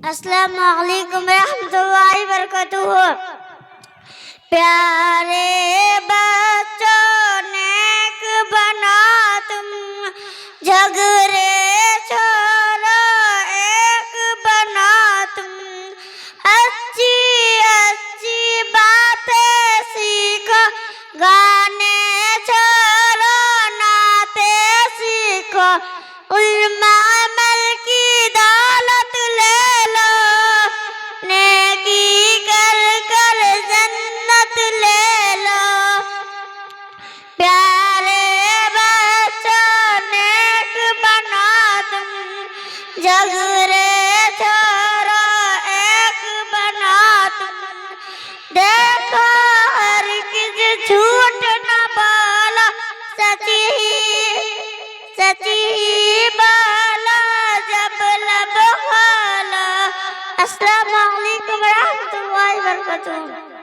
अस्सलामु अलैकुम रहमतुल्लाहि वबरकातुहू। प्यारे बच्चों नेक बना तुम, झगड़े छोड़ो एक बना तुम, अच्छी अच्छी बातें सीखो, गाने छोड़ो नाते सीखो, उल्मा अमल की दौलत ले लो, नेकी कर कर जन्नत ले लो। प्यारे बच्चों नेक बना तुम, झगड़े छोड़ो एक बना तुम, देखो हर किस झूठ न बोलो, सची बोलो जब लब खोलो। अस्सलामु अलैकुम रहमतुल्लाहि वबरकातुहू।